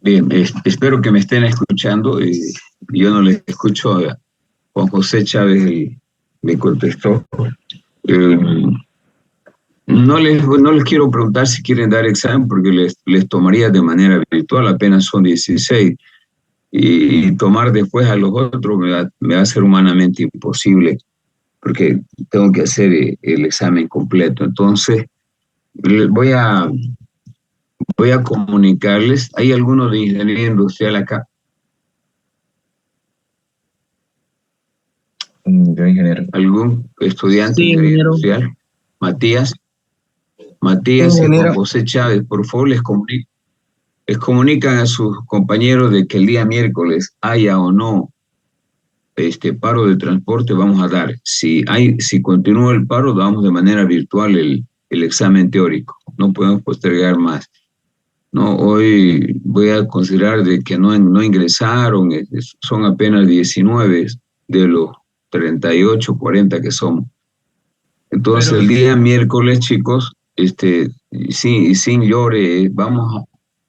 Bien, espero que me estén escuchando. Yo no les escucho. A Juan José Chávez me contestó. Eh, no les quiero preguntar si quieren dar examen porque les tomaría de manera virtual, apenas son 16. Y tomar después a los otros me va a ser humanamente imposible porque tengo que hacer el examen completo. Entonces, voy a comunicarles. ¿Hay alguno de ingeniería industrial acá? Yo, ingeniero. ¿Algún estudiante de Sí, ingeniería ingeniero. industrial? Matías. Sí, Matías y Juan ingeniero. José Chávez, por favor, les comunican a sus compañeros de que el día miércoles haya o no este paro de transporte, vamos a dar. Si continúa el paro, damos de manera virtual el examen teórico. No podemos postergar más. No, hoy voy a considerar de que no ingresaron, son apenas 19 de los 38, 40 que somos. Entonces, Pero el día miércoles, chicos, sin llore, vamos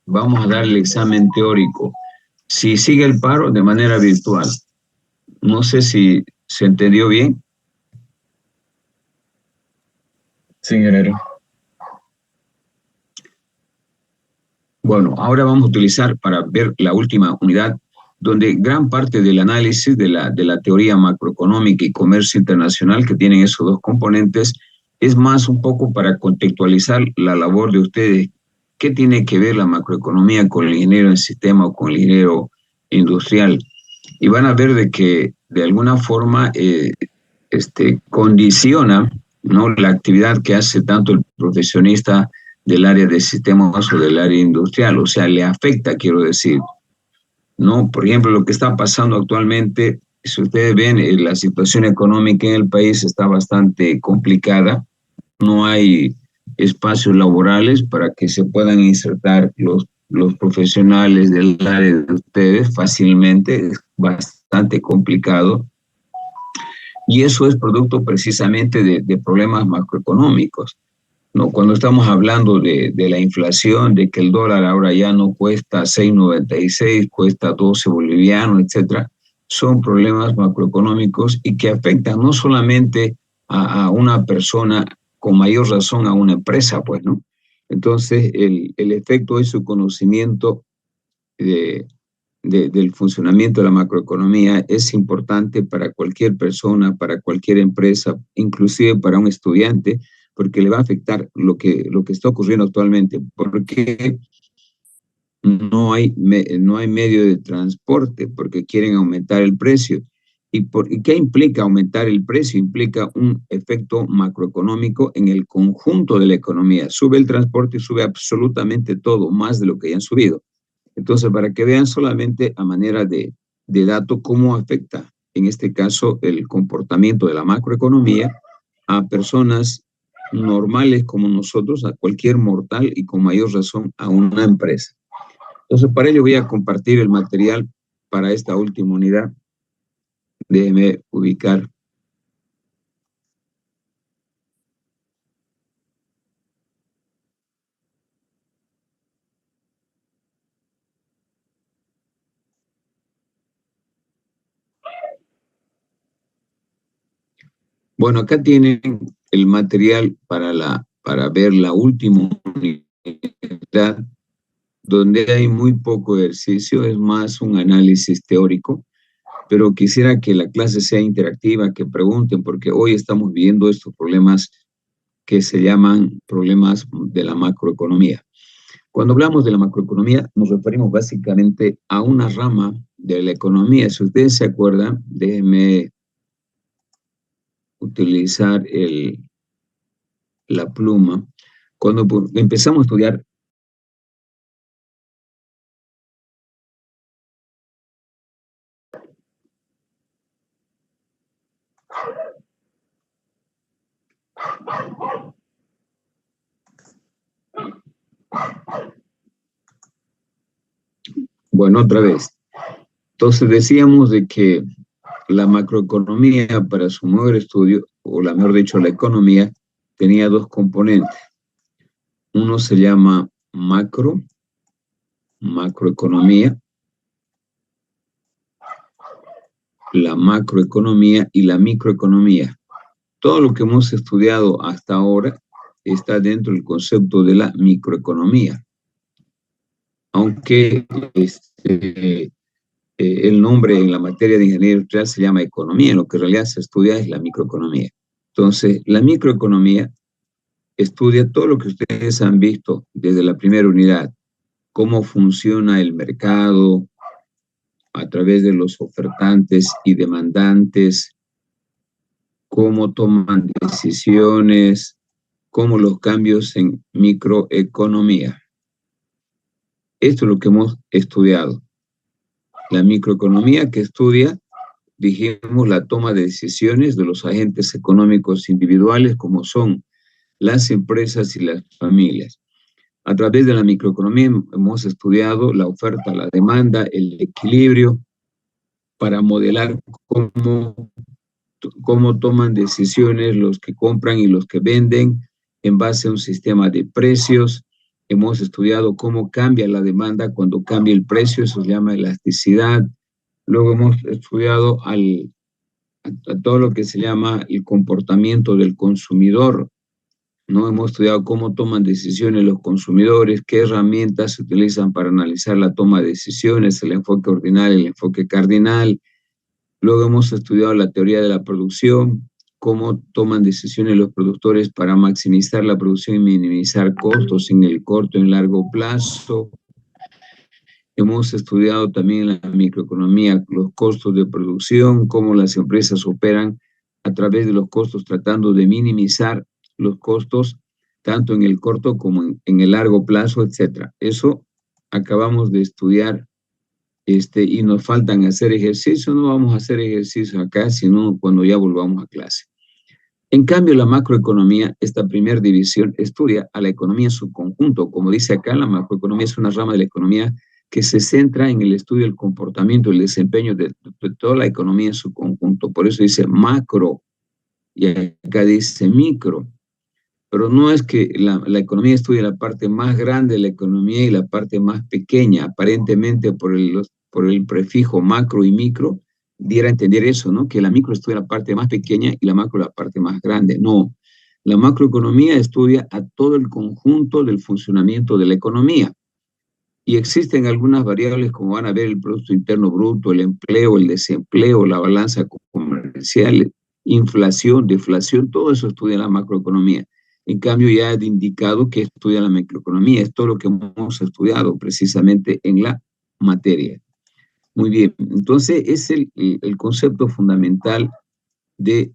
a dar el examen teórico. Si sigue el paro, de manera virtual. No sé si se entendió bien. Sí, ingeniero. Bueno, ahora vamos a utilizar para ver la última unidad, donde gran parte del análisis de la teoría macroeconómica y comercio internacional, que tienen esos dos componentes, es más un poco para contextualizar la labor de ustedes. ¿Qué tiene que ver la macroeconomía con el ingeniero en sistema o con el ingeniero industrial? Y van a ver de que de alguna forma condiciona, ¿no?, la actividad que hace tanto el profesionista del área de sistemas o del área industrial, o sea, le afecta, quiero decir, ¿no? Por ejemplo, lo que está pasando actualmente, si ustedes ven, la situación económica en el país está bastante complicada, no hay espacios laborales para que se puedan insertar los profesionales del área de ustedes fácilmente, es bastante complicado. Y eso es producto precisamente de problemas macroeconómicos, ¿no? Cuando estamos hablando de la inflación, de que el dólar ahora ya no cuesta 6,96, cuesta 12 bolivianos, etcétera, son problemas macroeconómicos y que afectan no solamente a una persona, con mayor razón a una empresa, pues, ¿no? Entonces, el efecto de su conocimiento de, del funcionamiento de la macroeconomía es importante para cualquier persona, para cualquier empresa, inclusive para un estudiante, porque le va a afectar lo que está ocurriendo actualmente, porque no hay medio de transporte, porque quieren aumentar el precio. ¿Y qué implica aumentar el precio? Implica un efecto macroeconómico en el conjunto de la economía. Sube el transporte y sube absolutamente todo, más de lo que hayan subido. Entonces, para que vean solamente a manera de dato cómo afecta, en este caso, el comportamiento de la macroeconomía a personas normales como nosotros, a cualquier mortal y con mayor razón a una empresa. Entonces, para ello voy a compartir el material para esta última unidad. Déjeme ubicar. Bueno, acá tienen el material para ver la última unidad, donde hay muy poco ejercicio, es más un análisis teórico, pero quisiera que la clase sea interactiva, que pregunten, porque hoy estamos viendo estos problemas que se llaman problemas de la macroeconomía. Cuando hablamos de la macroeconomía, nos referimos básicamente a una rama de la economía. Si ustedes se acuerdan, déjenme utilizar la pluma. Cuando empezamos a estudiar bueno, otra vez. Entonces decíamos de que la macroeconomía, para su mejor estudio, o la mejor dicho, la economía, tenía dos componentes. Uno se llama macro macroeconomía, la macroeconomía y la microeconomía. Todo lo que hemos estudiado hasta ahora está dentro del concepto de la microeconomía. Aunque el nombre en la materia de ingeniería industrial se llama economía, lo que en realidad se estudia es la microeconomía. Entonces, la microeconomía estudia todo lo que ustedes han visto desde la primera unidad, cómo funciona el mercado a través de los ofertantes y demandantes, cómo toman decisiones, cómo los cambios en microeconomía. Esto es lo que hemos estudiado. La microeconomía que estudia, dijimos, la toma de decisiones de los agentes económicos individuales como son las empresas y las familias. A través de la microeconomía hemos estudiado la oferta, la demanda, el equilibrio para modelar cómo toman decisiones los que compran y los que venden en base a un sistema de precios. Hemos estudiado cómo cambia la demanda cuando cambia el precio, eso se llama elasticidad. Luego hemos estudiado a todo lo que se llama el comportamiento del consumidor, ¿no? Hemos estudiado cómo toman decisiones los consumidores, qué herramientas se utilizan para analizar la toma de decisiones, el enfoque ordinal, el enfoque cardinal. Luego hemos estudiado la teoría de la producción, cómo toman decisiones los productores para maximizar la producción y minimizar costos en el corto y en largo plazo. Hemos estudiado también la microeconomía, los costos de producción, cómo las empresas operan a través de los costos, tratando de minimizar los costos, tanto en el corto como en el largo plazo, etc. Eso acabamos de estudiar, y nos faltan hacer ejercicios. No vamos a hacer ejercicios acá, sino cuando ya volvamos a clase. En cambio, la macroeconomía, esta primera división, estudia a la economía en su conjunto. Como dice acá, la macroeconomía es una rama de la economía que se centra en el estudio del comportamiento y el desempeño de toda la economía en su conjunto. Por eso dice macro, y acá dice micro. Pero no es que la economía estudia la parte más grande de la economía y la parte más pequeña. Aparentemente, por el prefijo macro y micro, diera a entender eso, ¿no? Que la micro estudia la parte más pequeña y la macro la parte más grande. No, la macroeconomía estudia a todo el conjunto del funcionamiento de la economía. Y existen algunas variables, como van a ver el Producto Interno Bruto, el empleo, el desempleo, la balanza comercial, inflación, deflación, todo eso estudia la macroeconomía. En cambio, ya he indicado que estudia la microeconomía. Es todo lo que hemos estudiado precisamente en la materia. Muy bien, entonces es el concepto fundamental de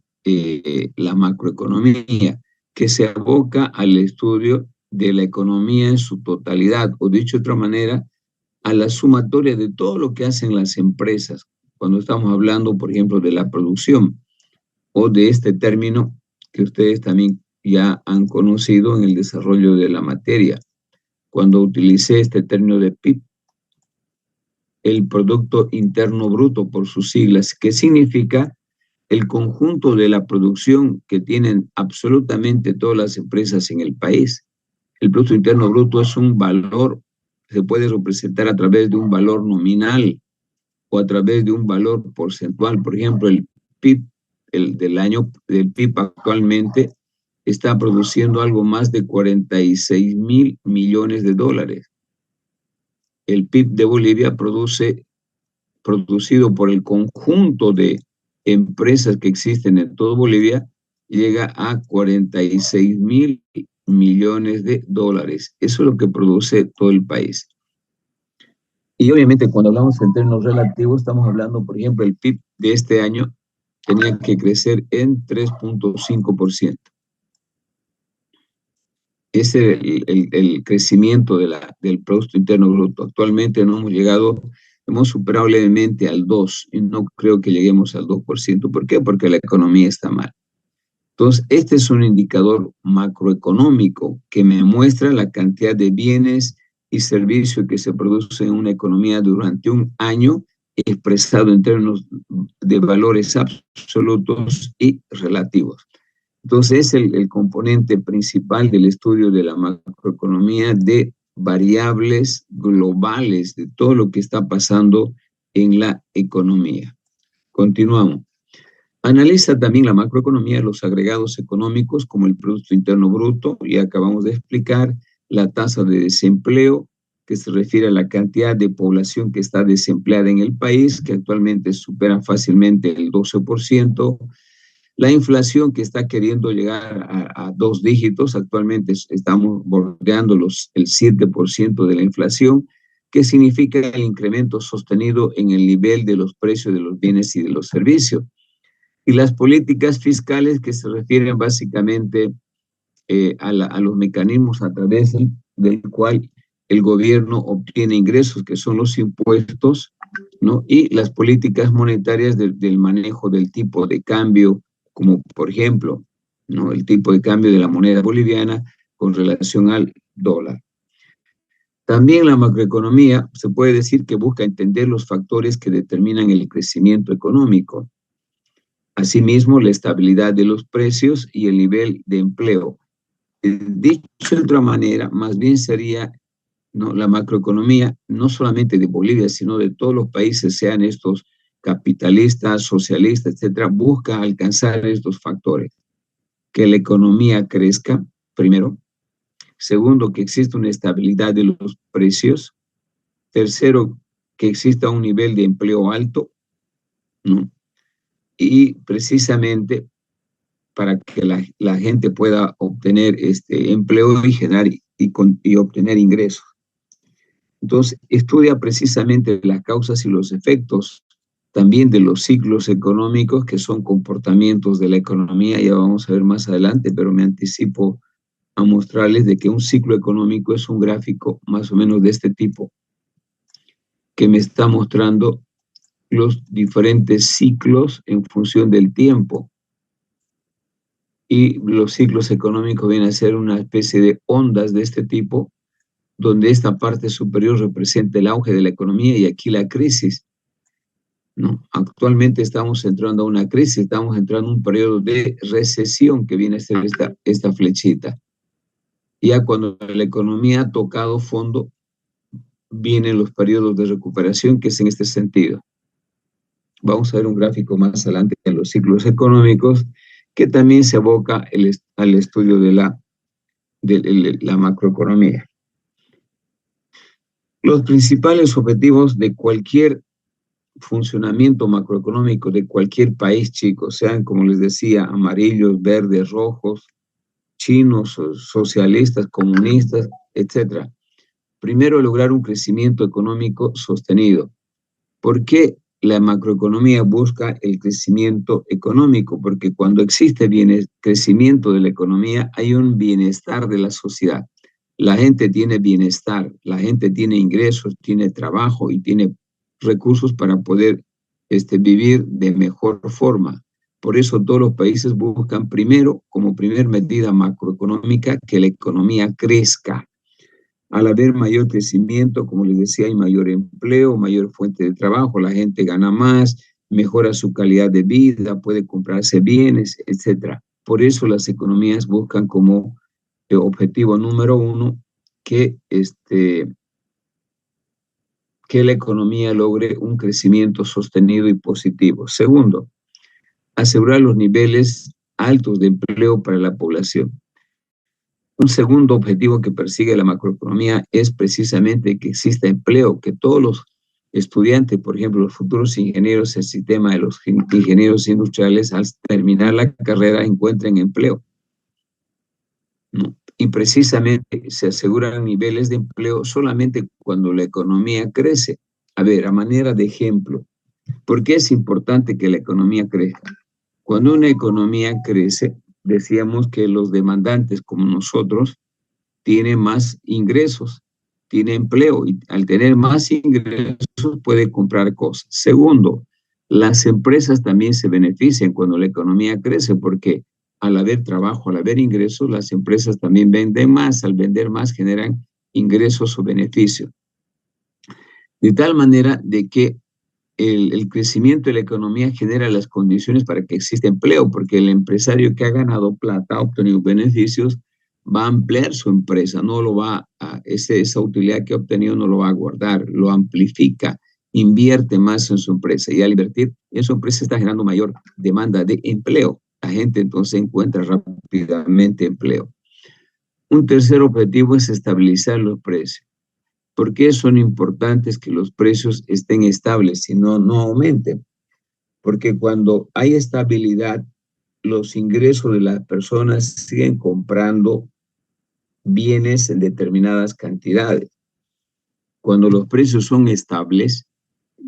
la macroeconomía, que se aboca al estudio de la economía en su totalidad, o dicho de otra manera, a la sumatoria de todo lo que hacen las empresas, cuando estamos hablando, por ejemplo, de la producción, o de este término que ustedes también ya han conocido en el desarrollo de la materia. Cuando utilicé este término de PIB, el Producto Interno Bruto por sus siglas, que significa el conjunto de la producción que tienen absolutamente todas las empresas en el país. El Producto Interno Bruto es un valor, se puede representar a través de un valor nominal o a través de un valor porcentual. Por ejemplo, el PIB del PIB actualmente está produciendo algo más de 46.000 millones de dólares. El PIB de Bolivia producido por el conjunto de empresas que existen en toda Bolivia, llega a 46.000 millones de dólares. Eso es lo que produce todo el país. Y obviamente cuando hablamos en términos relativos, estamos hablando, por ejemplo, el PIB de este año tenía que crecer en 3.5%. Ese es el crecimiento del Producto Interno Bruto. Actualmente no hemos llegado, hemos superado levemente al 2%, y no creo que lleguemos al 2%. ¿Por qué? Porque la economía está mal. Entonces, este es un indicador macroeconómico que me muestra la cantidad de bienes y servicios que se producen en una economía durante un año, expresado en términos de valores absolutos y relativos. Entonces, es el componente principal del estudio de la macroeconomía de variables globales de todo lo que está pasando en la economía. Continuamos. Analiza también la macroeconomía, los agregados económicos como el Producto Interno Bruto, y acabamos de explicar la tasa de desempleo, que se refiere a la cantidad de población que está desempleada en el país, que actualmente supera fácilmente el 12%. La inflación, que está queriendo llegar a 2 dígitos, actualmente estamos bordeando el 7% de la inflación, que significa el incremento sostenido en el nivel de los precios de los bienes y de los servicios. Y las políticas fiscales, que se refieren básicamente a los mecanismos a través del cual el gobierno obtiene ingresos, que son los impuestos, ¿no? Y las políticas monetarias del manejo del tipo de cambio, como por ejemplo, ¿no?, el tipo de cambio de la moneda boliviana con relación al dólar. También la macroeconomía se puede decir que busca entender los factores que determinan el crecimiento económico. Asimismo, la estabilidad de los precios y el nivel de empleo. Dicho de otra manera, más bien sería, ¿no?, la macroeconomía, no solamente de Bolivia, sino de todos los países, sean estos capitalistas, socialistas, etcétera, busca alcanzar estos factores. Que la economía crezca, primero. Segundo, que exista una estabilidad de los precios. Tercero, que exista un nivel de empleo alto, ¿no? Y precisamente para que la gente pueda obtener empleo y generar y obtener ingresos. Entonces, estudia precisamente las causas y los efectos también de los ciclos económicos, que son comportamientos de la economía. Ya vamos a ver más adelante, pero me anticipo a mostrarles de que un ciclo económico es un gráfico más o menos de este tipo, que me está mostrando los diferentes ciclos en función del tiempo. Y los ciclos económicos vienen a ser una especie de ondas de este tipo, donde esta parte superior representa el auge de la economía y aquí la crisis, ¿no? Actualmente estamos entrando a una crisis, estamos entrando a un periodo de recesión, que viene a ser esta flechita. Ya cuando la economía ha tocado fondo, vienen los periodos de recuperación, que es en este sentido. Vamos a ver un gráfico más adelante en los ciclos económicos, que también se aboca al estudio de la macroeconomía. Los principales objetivos de cualquier funcionamiento macroeconómico de cualquier país, chicos, sean, como les decía, amarillos, verdes, rojos, chinos, socialistas, comunistas, etc. Primero, lograr un crecimiento económico sostenido. ¿Por qué la macroeconomía busca el crecimiento económico? Porque cuando existe crecimiento de la economía, hay un bienestar de la sociedad. La gente tiene bienestar, la gente tiene ingresos, tiene trabajo y tiene recursos para poder vivir de mejor forma. Por eso todos los países buscan primero, como primer medida macroeconómica, que la economía crezca. Al haber mayor crecimiento, como les decía, hay mayor empleo, mayor fuente de trabajo, la gente gana más, mejora su calidad de vida, puede comprarse bienes, etc. Por eso las economías buscan como objetivo número uno que la economía logre un crecimiento sostenido y positivo. Segundo, asegurar los niveles altos de empleo para la población. Un segundo objetivo que persigue la macroeconomía es precisamente que exista empleo, que todos los estudiantes, por ejemplo, los futuros ingenieros, el sistema de los ingenieros industriales, al terminar la carrera encuentren empleo, ¿no? Y precisamente se aseguran niveles de empleo solamente cuando la economía crece. A ver, a manera de ejemplo, ¿por qué es importante que la economía crezca? Cuando una economía crece, decíamos que los demandantes como nosotros tienen más ingresos, tiene empleo y al tener más ingresos puede comprar cosas. Segundo, las empresas también se benefician cuando la economía crece porque al haber trabajo, al haber ingresos, las empresas también venden más. Al vender más generan ingresos o beneficios. De tal manera de que el crecimiento de la economía genera las condiciones para que exista empleo, porque el empresario que ha ganado plata, ha obtenido beneficios, va a ampliar su empresa, no lo va a, esa utilidad que ha obtenido no lo va a guardar, lo amplifica, invierte más en su empresa y al invertir en su empresa está generando mayor demanda de empleo. La gente entonces encuentra rápidamente empleo. Un tercer objetivo es estabilizar los precios. ¿Por qué son importantes que los precios estén estables y no aumenten? Porque cuando hay estabilidad, los ingresos de las personas siguen comprando bienes en determinadas cantidades. Cuando los precios son estables,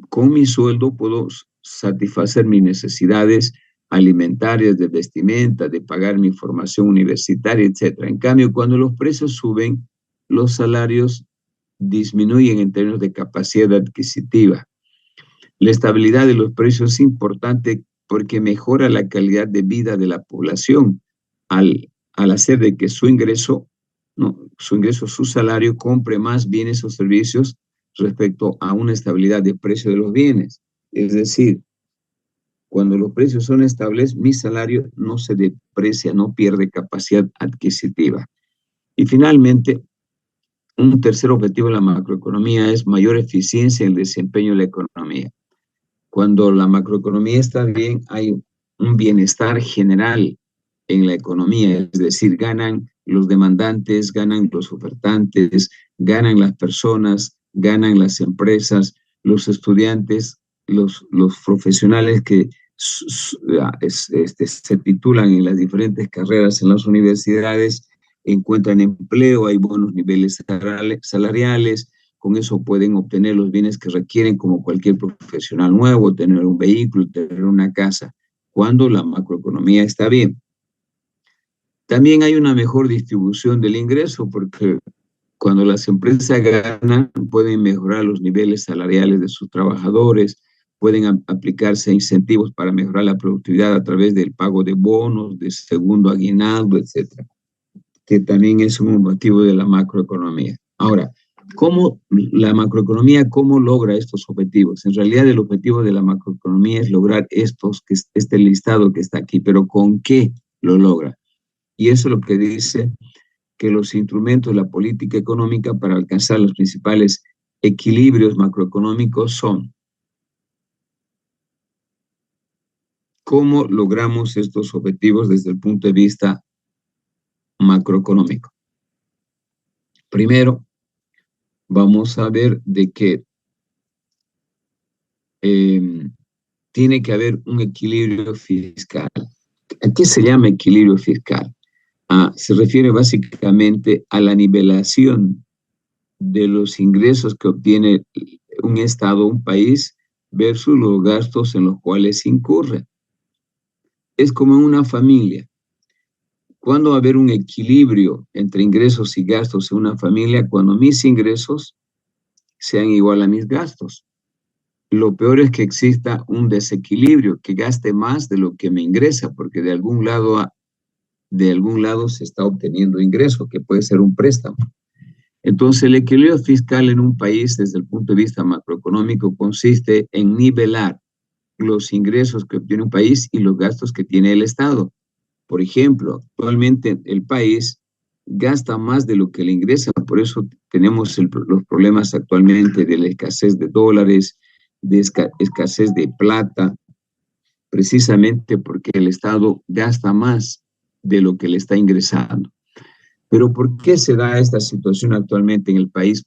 con mi sueldo puedo satisfacer mis necesidades alimentarias, de vestimenta, de pagar mi formación universitaria, etc. En cambio, cuando los precios suben, los salarios disminuyen en términos de capacidad adquisitiva. La estabilidad de los precios es importante porque mejora la calidad de vida de la población al hacer de que su ingreso, su salario compre más bienes o servicios respecto a una estabilidad de precio de los bienes. Es decir, cuando los precios son estables, mi salario no se deprecia, no pierde capacidad adquisitiva. Y finalmente, un tercer objetivo de la macroeconomía es mayor eficiencia en el desempeño de la economía. Cuando la macroeconomía está bien, hay un bienestar general en la economía, es decir, ganan los demandantes, ganan los ofertantes, ganan las personas, ganan las empresas, los estudiantes, los profesionales que se titulan en las diferentes carreras en las universidades, encuentran empleo, hay buenos niveles salariales, con eso pueden obtener los bienes que requieren como cualquier profesional nuevo, tener un vehículo, tener una casa, cuando la macroeconomía está bien. También hay una mejor distribución del ingreso, porque cuando las empresas ganan, pueden mejorar los niveles salariales de sus trabajadores, pueden aplicarse incentivos para mejorar la productividad a través del pago de bonos, de segundo aguinaldo, etcétera, que también es un motivo de la macroeconomía. Ahora, ¿cómo la macroeconomía, cómo logra estos objetivos? En realidad, el objetivo de la macroeconomía es lograr este listado que está aquí, pero ¿con qué lo logra? Y eso es lo que dice que los instrumentos de la política económica para alcanzar los principales equilibrios macroeconómicos son: ¿cómo logramos estos objetivos desde el punto de vista macroeconómico? Primero, vamos a ver de que tiene que haber un equilibrio fiscal. ¿A qué se llama equilibrio fiscal? Se refiere básicamente a la nivelación de los ingresos que obtiene un Estado, un país, versus los gastos en los cuales incurre. Es como en una familia. ¿Cuándo va a haber un equilibrio entre ingresos y gastos en una familia? Cuando mis ingresos sean igual a mis gastos. Lo peor es que exista un desequilibrio, que gaste más de lo que me ingresa, porque de algún lado se está obteniendo ingreso, que puede ser un préstamo. Entonces, el equilibrio fiscal en un país, desde el punto de vista macroeconómico, consiste en nivelar los ingresos que obtiene un país y los gastos que tiene el Estado. Por ejemplo, actualmente el país gasta más de lo que le ingresa, por eso tenemos los problemas actualmente de la escasez de dólares, de escasez de plata, precisamente porque el Estado gasta más de lo que le está ingresando. Pero ¿por qué se da esta situación actualmente en el país?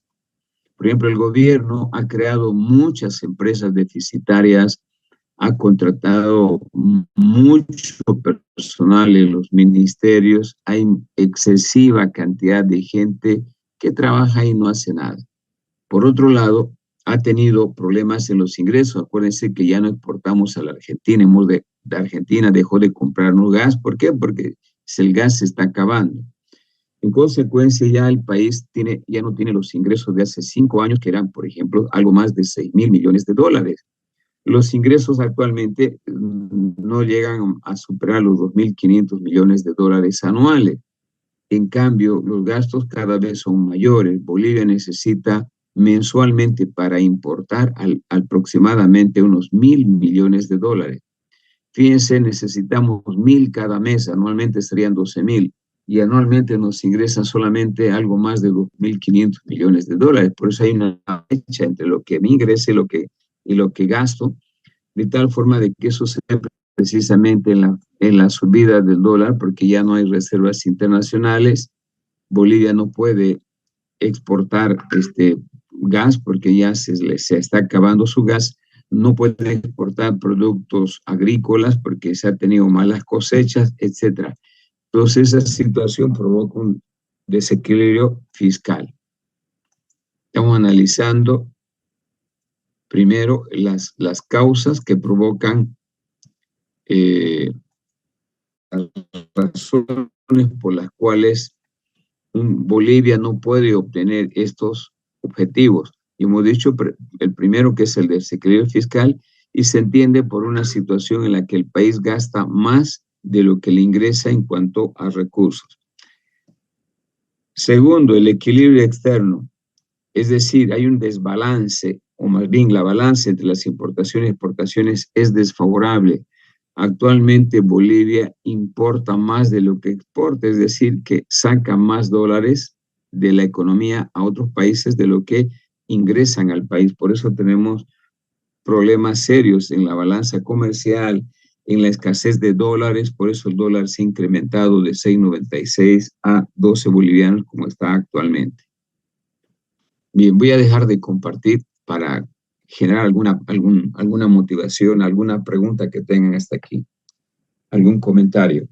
Por ejemplo, el gobierno ha creado muchas empresas deficitarias, ha contratado mucho personal en los ministerios, hay excesiva cantidad de gente que trabaja y no hace nada. Por otro lado, ha tenido problemas en los ingresos. Acuérdense que ya no exportamos a la Argentina, Argentina dejó de comprarnos gas. ¿Por qué? Porque el gas se está acabando. En consecuencia, ya el país ya no tiene los ingresos de hace 5 años, que eran, por ejemplo, algo más de 6.000 millones de dólares. Los ingresos actualmente no llegan a superar los 2.500 millones de dólares anuales. En cambio, los gastos cada vez son mayores. Bolivia necesita mensualmente para importar aproximadamente unos 1.000 millones de dólares. Fíjense, necesitamos 1.000 cada mes, anualmente serían 12.000. y anualmente nos ingresan solamente algo más de 2.500 millones de dólares. Por eso hay una brecha entre lo que me ingresa y lo que gasto, de tal forma de que eso se ve precisamente en la subida del dólar, porque ya no hay reservas internacionales. Bolivia no puede exportar gas porque ya se está acabando su gas, no puede exportar productos agrícolas porque se ha tenido malas cosechas, etcétera. Entonces esa situación provoca un desequilibrio fiscal. Estamos analizando primero las causas que provocan las razones por las cuales Bolivia no puede obtener estos objetivos. Y hemos dicho el primero, que es el desequilibrio fiscal, y se entiende por una situación en la que el país gasta más de lo que le ingresa en cuanto a recursos. Segundo, el equilibrio externo, es decir, hay un desbalance, o más bien la balanza entre las importaciones y exportaciones es desfavorable. Actualmente Bolivia importa más de lo que exporta, es decir, que saca más dólares de la economía a otros países de lo que ingresan al país. Por eso tenemos problemas serios en la balanza comercial, en la escasez de dólares. Por eso el dólar se ha incrementado de 6.96 a 12 bolivianos como está actualmente. Bien, voy a dejar de compartir para generar alguna motivación, alguna pregunta que tengan hasta aquí. ¿Algún comentario?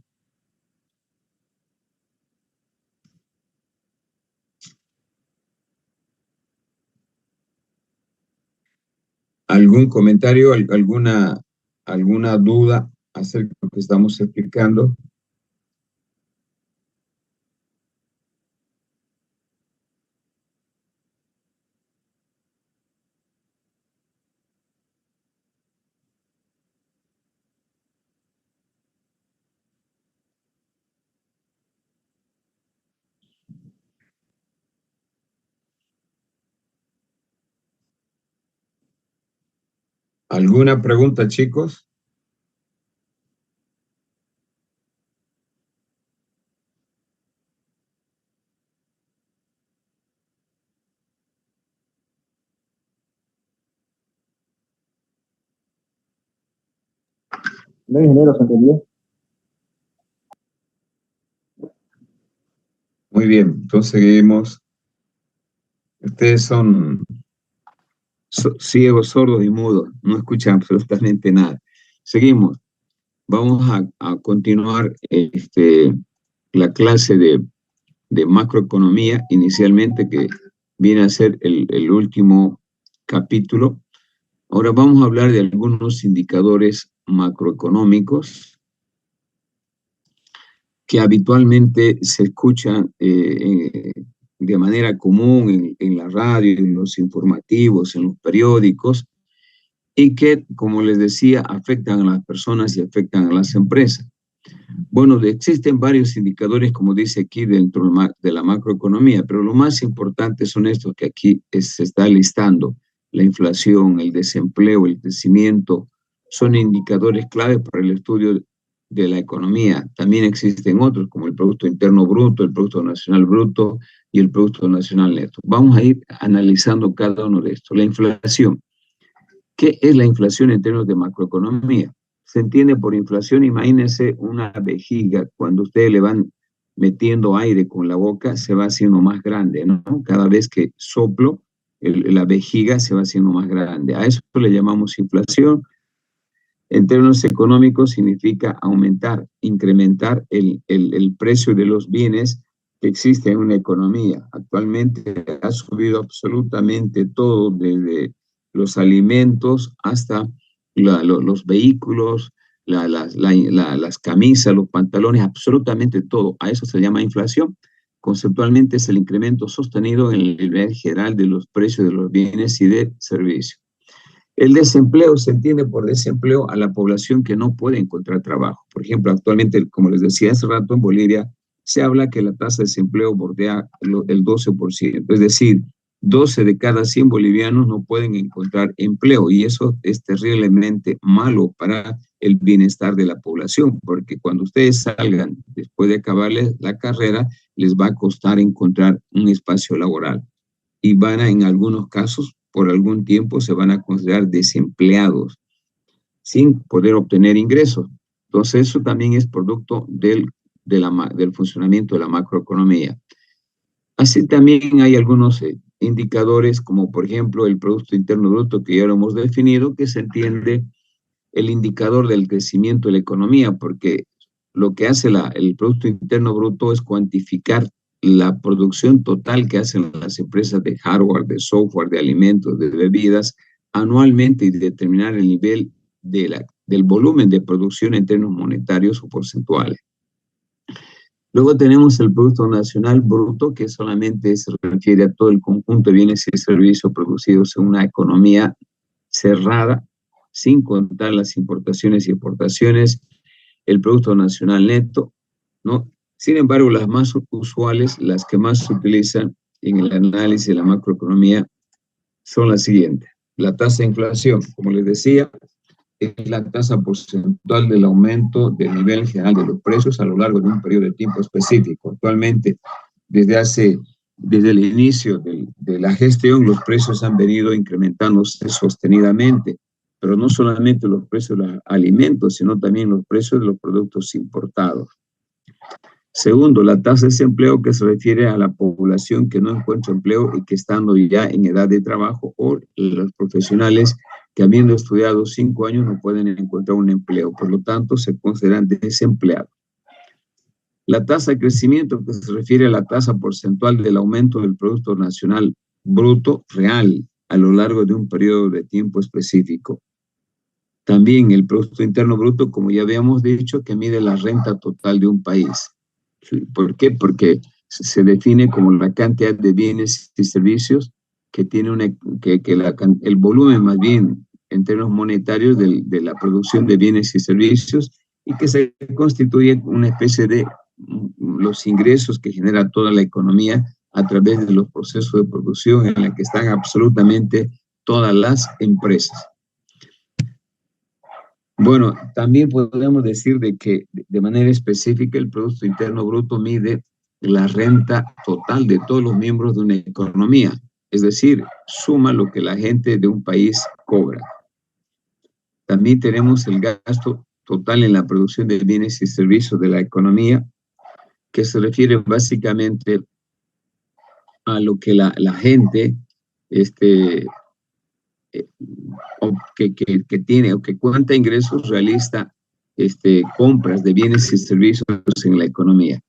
¿Algún comentario, alguna duda acerca de lo que estamos explicando? ¿Alguna pregunta, chicos? No, ingeniero, ¿se entendió? Muy bien, entonces seguimos. Ustedes son ciegos, sordos y mudos, no escuchan absolutamente nada. Seguimos. Vamos a continuar la clase de macroeconomía, inicialmente, que viene a ser el último capítulo. Ahora vamos a hablar de algunos indicadores macroeconómicos que habitualmente se escuchan de manera común en la radio, en los informativos, en los periódicos, y que, como les decía, afectan a las personas y afectan a las empresas. Bueno, existen varios indicadores, como dice aquí, dentro de la macroeconomía, pero lo más importante son estos que aquí se está listando: la inflación, el desempleo, el crecimiento. Son indicadores clave para el estudio de la economía. También existen otros, como el Producto Interno Bruto, el Producto Nacional Bruto y el Producto Nacional Neto. Vamos a ir analizando cada uno de estos. La inflación. ¿Qué es la inflación en términos de macroeconomía? Se entiende por inflación, imagínense una vejiga, cuando ustedes le van metiendo aire con la boca, se va haciendo más grande, ¿no? Cada vez que soplo, la vejiga se va haciendo más grande. A eso le llamamos inflación. En términos económicos significa aumentar, incrementar el precio de los bienes que existen en una economía. Actualmente ha subido absolutamente todo, desde los alimentos hasta los vehículos, las camisas, los pantalones, absolutamente todo. A eso se llama inflación. Conceptualmente es el incremento sostenido en el nivel general de los precios de los bienes y de servicios. El desempleo se entiende por desempleo a la población que no puede encontrar trabajo. Por ejemplo, actualmente, como les decía hace rato, en Bolivia se habla que la tasa de desempleo bordea el 12%. Es decir, 12 de cada 100 bolivianos no pueden encontrar empleo, y eso es terriblemente malo para el bienestar de la población, porque cuando ustedes salgan después de acabarles la carrera, les va a costar encontrar un espacio laboral y van a, en algunos casos, por algún tiempo se van a considerar desempleados sin poder obtener ingresos. Entonces eso también es producto del funcionamiento de la macroeconomía. Así también hay algunos indicadores, como por ejemplo el Producto Interno Bruto, que ya lo hemos definido, que se entiende el indicador del crecimiento de la economía, porque lo que hace el Producto Interno Bruto es cuantificar la producción total que hacen las empresas de hardware, de software, de alimentos, de bebidas, anualmente y determinar el nivel del volumen de producción en términos monetarios o porcentuales. Luego tenemos el Producto Nacional Bruto, que solamente se refiere a todo el conjunto de bienes y servicios producidos en una economía cerrada, sin contar las importaciones y exportaciones, el Producto Nacional Neto, ¿no? Sin embargo, las más usuales, las que más se utilizan en el análisis de la macroeconomía, son las siguientes. La tasa de inflación, como les decía, es la tasa porcentual del aumento del nivel general de los precios a lo largo de un periodo de tiempo específico. Actualmente, desde el inicio de la gestión, los precios han venido incrementándose sostenidamente, pero no solamente los precios de los alimentos, sino también los precios de los productos importados. Segundo, la tasa de desempleo, que se refiere a la población que no encuentra empleo y que estando ya en edad de trabajo, o los profesionales que habiendo estudiado 5 años no pueden encontrar un empleo, por lo tanto se consideran desempleados. La tasa de crecimiento, que se refiere a la tasa porcentual del aumento del Producto Nacional Bruto real a lo largo de un periodo de tiempo específico. También el Producto Interno Bruto, como ya habíamos dicho, que mide la renta total de un país. ¿Por qué? Porque se define como la cantidad de bienes y servicios que tiene el volumen más bien en términos monetarios de la producción de bienes y servicios, y que se constituye una especie de los ingresos que genera toda la economía a través de los procesos de producción en la que están absolutamente todas las empresas. Bueno, también podemos decir de que de manera específica el Producto Interno Bruto mide la renta total de todos los miembros de una economía, es decir, suma lo que la gente de un país cobra. También tenemos el gasto total en la producción de bienes y servicios de la economía, que se refiere básicamente a lo que la gente que tiene o que cuenta ingresos realiza compras de bienes y servicios en la economía.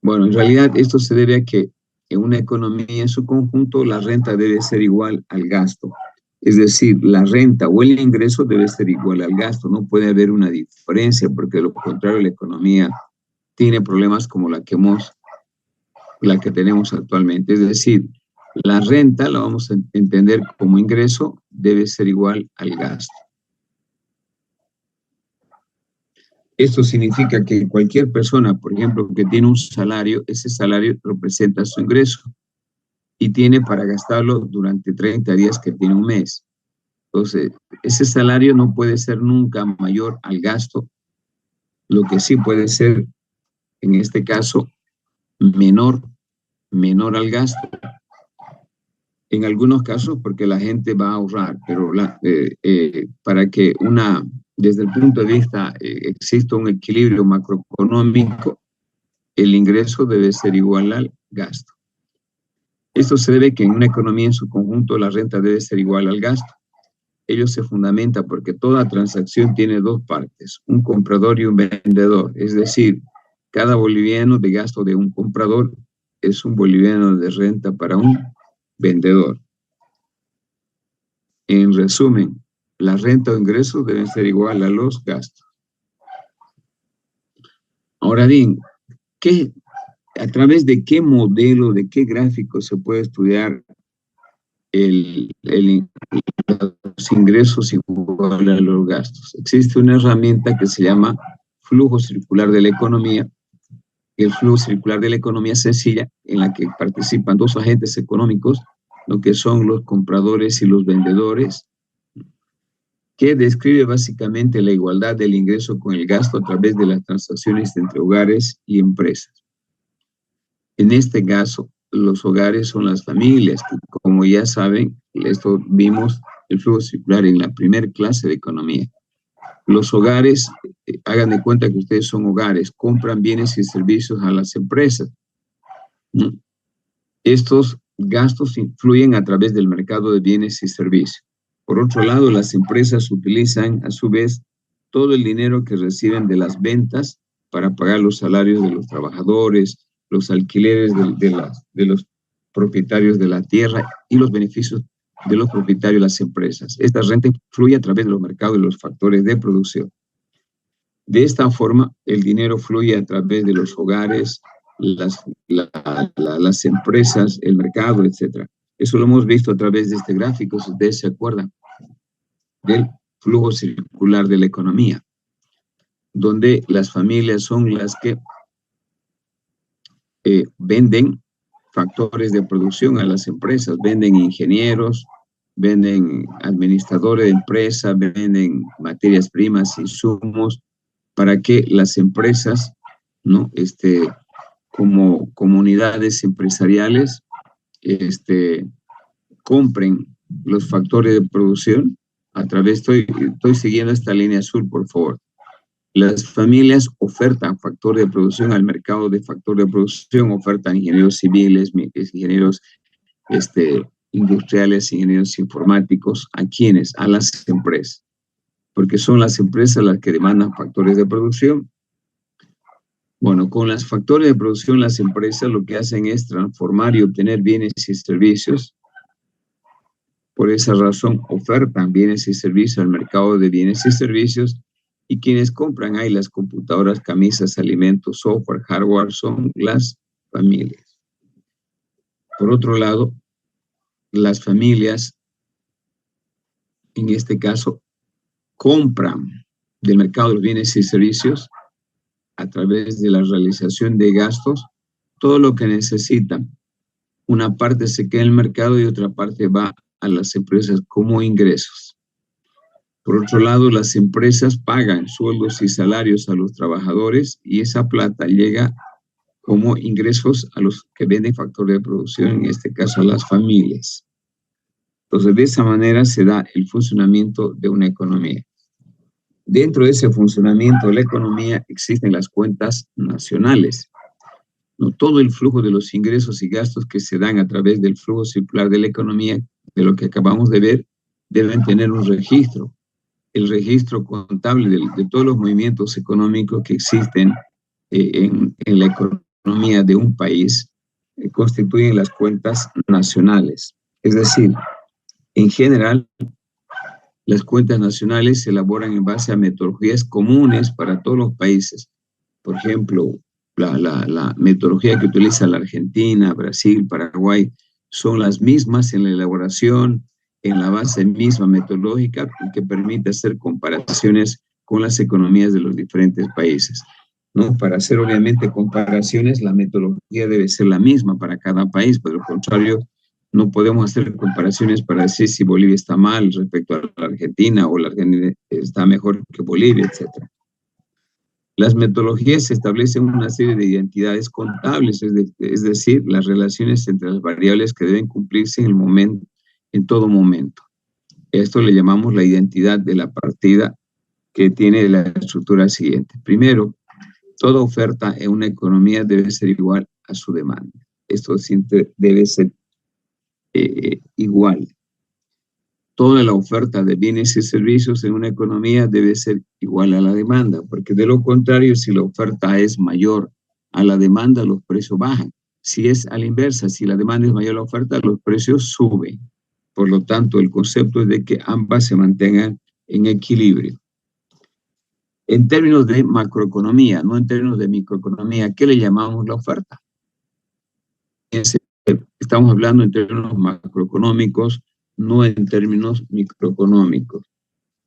Bueno, en realidad esto se debe a que en una economía en su conjunto la renta debe ser igual al gasto. Es decir, la renta o el ingreso debe ser igual al gasto. No puede haber una diferencia porque de lo contrario la economía tiene problemas como la que tenemos actualmente. Es decir, la renta la vamos a entender como ingreso, debe ser igual al gasto. Esto significa que cualquier persona, por ejemplo, que tiene un salario, ese salario representa su ingreso y tiene para gastarlo durante 30 días que tiene un mes. Entonces, ese salario no puede ser nunca mayor al gasto, lo que sí puede ser, en este caso, menor al gasto. En algunos casos porque la gente va a ahorrar, pero para que desde el punto de vista exista un equilibrio macroeconómico, el ingreso debe ser igual al gasto. Esto se debe que en una economía en su conjunto la renta debe ser igual al gasto. Ello se fundamenta porque toda transacción tiene dos partes, un comprador y un vendedor, es decir, cada boliviano de gasto de un comprador es un boliviano de renta para un vendedor. En resumen, la renta o ingresos deben ser igual a los gastos. Ahora bien, ¿a través de qué modelo, de qué gráfico se puede estudiar los ingresos igual a los gastos? Existe una herramienta que se llama flujo circular de la economía. El flujo circular de la economía es sencilla, en la que participan dos agentes económicos, lo que son los compradores y los vendedores, que describe básicamente la igualdad del ingreso con el gasto a través de las transacciones entre hogares y empresas. En este caso, los hogares son las familias, que como ya saben, esto vimos el flujo circular en la primera clase de economía. Los hogares, hagan de cuenta que ustedes son hogares, compran bienes y servicios a las empresas. Estos gastos influyen a través del mercado de bienes y servicios. Por otro lado, las empresas utilizan a su vez todo el dinero que reciben de las ventas para pagar los salarios de los trabajadores, los alquileres de los propietarios de la tierra y los beneficios de los propietarios de las empresas. Esta renta fluye a través de los mercados de los factores de producción. De esta forma, el dinero fluye a través de los hogares, las empresas, el mercado, etc. Eso lo hemos visto a través de este gráfico, si ustedes se acuerdan, del flujo circular de la economía, donde las familias son las que venden factores de producción a las empresas, venden ingenieros, venden administradores de empresas, venden materias primas, insumos, para que las empresas, ¿no? Como comunidades empresariales, compren los factores de producción a través, estoy siguiendo esta línea azul, por favor. Las familias ofertan factores de producción al mercado de factores de producción, ofertan ingenieros civiles, ingenieros industriales, ingenieros informáticos. ¿A quiénes? A las empresas, porque son las empresas las que demandan factores de producción. Bueno, con los factores de producción, las empresas lo que hacen es transformar y obtener bienes y servicios. Por esa razón, ofertan bienes y servicios al mercado de bienes y servicios, y quienes compran ahí las computadoras, camisas, alimentos, software, hardware, son las familias. Por otro lado, las familias, en este caso, compran del mercado de los bienes y servicios a través de la realización de gastos todo lo que necesitan. Una parte se queda en el mercado y otra parte va a las empresas como ingresos. Por otro lado, las empresas pagan sueldos y salarios a los trabajadores y esa plata llega como ingresos a los que venden factores de producción, en este caso a las familias. Entonces, de esa manera se da el funcionamiento de una economía. Dentro de ese funcionamiento de la economía existen las cuentas nacionales. No todo el flujo de los ingresos y gastos que se dan a través del flujo circular de la economía, de lo que acabamos de ver, deben tener un registro. El registro contable de todos los movimientos económicos que existen en la economía de un país constituyen las cuentas nacionales. Es decir, en general, las cuentas nacionales se elaboran en base a metodologías comunes para todos los países. Por ejemplo, la metodología que utiliza la Argentina, Brasil, Paraguay, son las mismas en la elaboración, en la base misma metodológica que permite hacer comparaciones con las economías de los diferentes países, ¿no? Para hacer obviamente comparaciones, la metodología debe ser la misma para cada país, por lo contrario, no podemos hacer comparaciones para decir si Bolivia está mal respecto a la Argentina o la Argentina está mejor que Bolivia, etc. Las metodologías establecen una serie de identidades contables, es decir, las relaciones entre las variables que deben cumplirse en todo momento. Esto le llamamos la identidad de la partida, que tiene la estructura siguiente. Primero, toda oferta en una economía debe ser igual a su demanda. Esto siempre debe ser igual. Toda la oferta de bienes y servicios en una economía debe ser igual a la demanda, porque de lo contrario, si la oferta es mayor a la demanda, los precios bajan. Si es a la inversa, si la demanda es mayor a la oferta, los precios suben. Por lo tanto, el concepto es de que ambas se mantengan en equilibrio. En términos de macroeconomía, no en términos de microeconomía, ¿qué le llamamos la oferta? Estamos hablando en términos macroeconómicos, no en términos microeconómicos.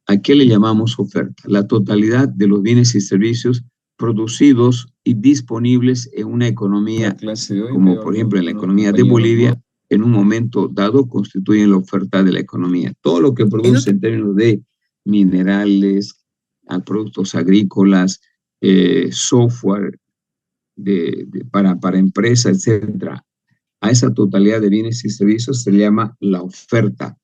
¿A qué le llamamos oferta? La totalidad de los bienes y servicios producidos y disponibles en una economía, como por ejemplo en la economía de Bolivia, en un momento dado constituyen la oferta de la economía. Todo lo que produce en términos de minerales, a productos agrícolas, software para empresas, etcétera. A esa totalidad de bienes y servicios se le llama la oferta.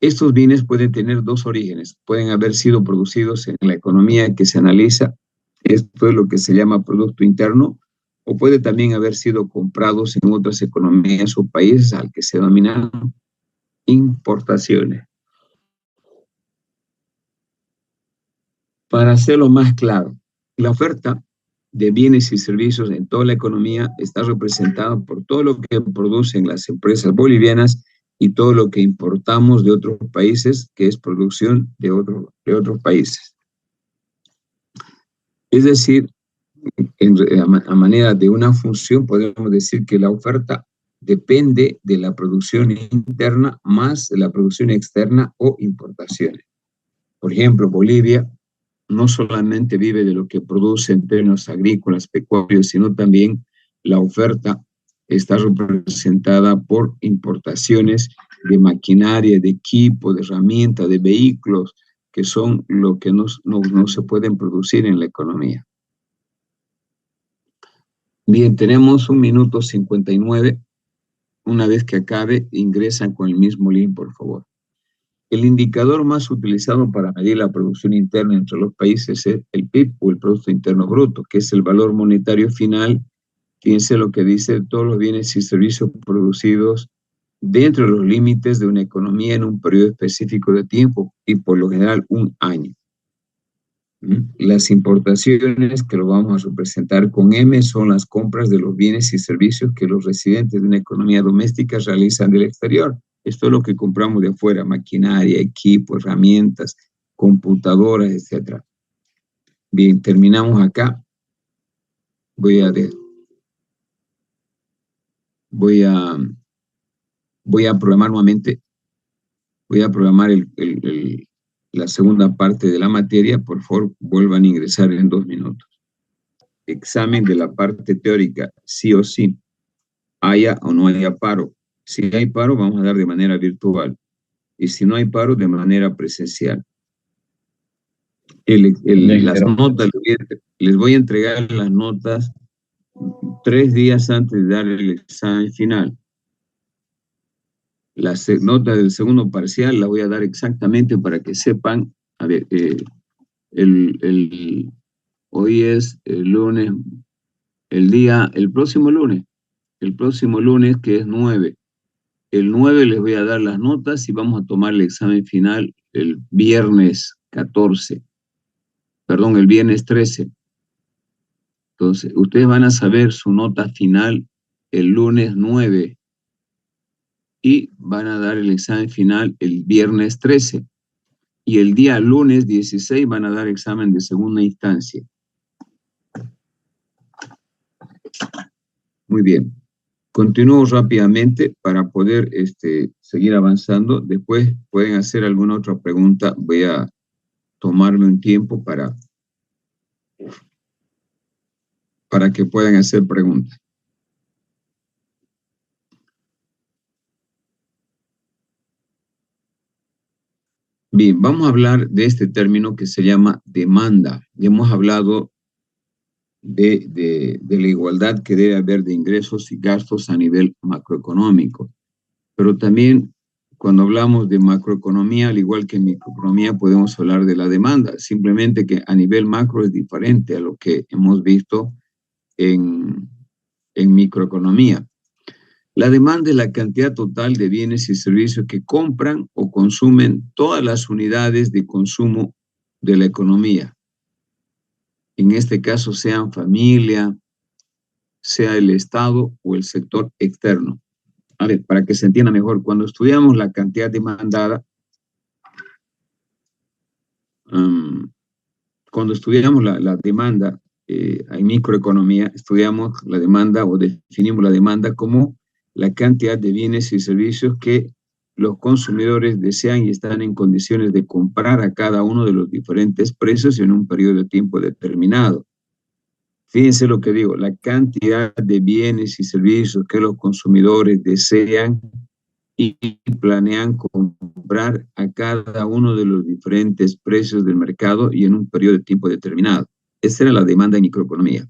Estos bienes pueden tener dos orígenes. Pueden haber sido producidos en la economía que se analiza. Esto es lo que se llama Producto Interno. O puede también haber sido comprados en otras economías o países al que se denominan importaciones. Para hacerlo más claro, la oferta de bienes y servicios en toda la economía está representada por todo lo que producen las empresas bolivianas y todo lo que importamos de otros países, que es producción de otros países. Es decir, a manera de una función, podemos decir que la oferta depende de la producción interna más de la producción externa o importaciones. Por ejemplo, Bolivia no solamente vive de lo que produce en términos agrícolas, pecuarios, sino también la oferta está representada por importaciones de maquinaria, de equipo, de herramientas, de vehículos, que son lo que no se pueden producir en la economía. Bien, tenemos 1 minuto 59. Una vez que acabe, ingresan con el mismo link, por favor. El indicador más utilizado para medir la producción interna entre los países es el PIB o el Producto Interno Bruto, que es el valor monetario final. Fíjense lo que dice: todos los bienes y servicios producidos dentro de los límites de una economía en un periodo específico de tiempo y por lo general un año. Las importaciones, que lo vamos a representar con M, son las compras de los bienes y servicios que los residentes de una economía doméstica realizan del exterior. Esto es lo que compramos de afuera: maquinaria, equipo, herramientas, computadoras, etc. Bien, terminamos acá. Voy a programar nuevamente. Voy a programar la segunda parte de la materia. Por favor, vuelvan a ingresar en 2 minutos. Examen de la parte teórica, sí o sí, haya o no haya paro. Si hay paro, vamos a dar de manera virtual. Y si no hay paro, de manera presencial. Las notas, les voy a entregar las notas 3 días antes de dar el examen final. Las notas del segundo parcial las voy a dar exactamente para que sepan. A ver, hoy es el lunes, el próximo lunes, que es 9. El 9 les voy a dar las notas y vamos a tomar el examen final el viernes 14. Perdón, el viernes 13. Entonces, ustedes van a saber su nota final el lunes 9 y van a dar el examen final el viernes 13. Y el día lunes 16 van a dar examen de segunda instancia. Muy bien. Continúo rápidamente para poder seguir avanzando. Después pueden hacer alguna otra pregunta. Voy a tomarme un tiempo para que puedan hacer preguntas. Bien, vamos a hablar de este término que se llama demanda. Ya hemos hablado de la igualdad que debe haber de ingresos y gastos a nivel macroeconómico. Pero también cuando hablamos de macroeconomía, al igual que en microeconomía, podemos hablar de la demanda. Simplemente que a nivel macro es diferente a lo que hemos visto en microeconomía. La demanda es la cantidad total de bienes y servicios que compran o consumen todas las unidades de consumo de la economía. En este caso, sean familia, sea el Estado o el sector externo. A ver, para que se entienda mejor, cuando estudiamos la cantidad demandada, cuando estudiamos la demanda en microeconomía, estudiamos la demanda o definimos la demanda como la cantidad de bienes y servicios que los consumidores desean y están en condiciones de comprar a cada uno de los diferentes precios en un periodo de tiempo determinado. Fíjense lo que digo: la cantidad de bienes y servicios que los consumidores desean y planean comprar a cada uno de los diferentes precios del mercado y en un periodo de tiempo determinado. Esa era la demanda en microeconomía.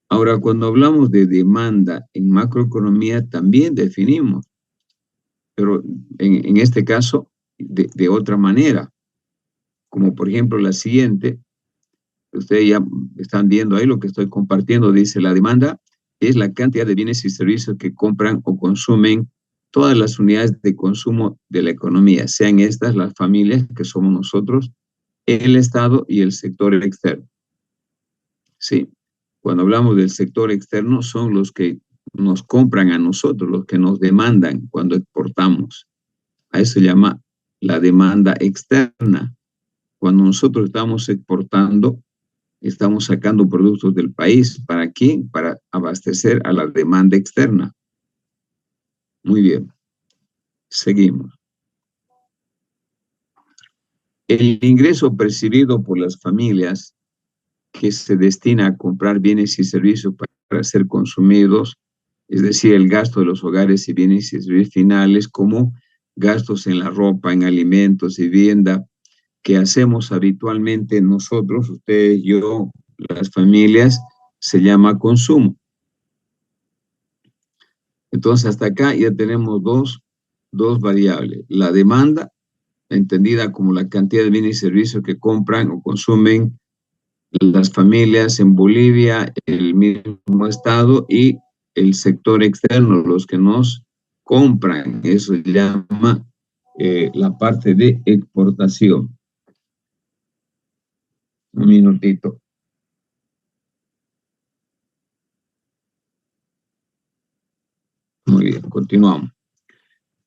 Ahora, cuando hablamos de demanda en macroeconomía, también definimos, pero en este caso, de otra manera, como por ejemplo la siguiente. Ustedes ya están viendo ahí lo que estoy compartiendo. Dice, la demanda es la cantidad de bienes y servicios que compran o consumen todas las unidades de consumo de la economía, sean estas las familias, que somos nosotros, el Estado y el sector externo. Sí, cuando hablamos del sector externo, son los que nos compran a nosotros, los que nos demandan cuando exportamos. A eso se llama la demanda externa. Cuando nosotros estamos exportando, estamos sacando productos del país. ¿Para quién? Para abastecer a la demanda externa. Muy bien. Seguimos. El ingreso percibido por las familias que se destina a comprar bienes y servicios para ser consumidos, es decir, el gasto de los hogares y bienes y servicios finales, como gastos en la ropa, en alimentos, vivienda, que hacemos habitualmente nosotros, ustedes, yo, las familias, se llama consumo. Entonces, hasta acá ya tenemos dos variables. La demanda, entendida como la cantidad de bienes y servicios que compran o consumen las familias en Bolivia, el mismo estado, y el sector externo, los que nos compran. Eso se llama la parte de exportación. Un minutito. Muy bien, continuamos.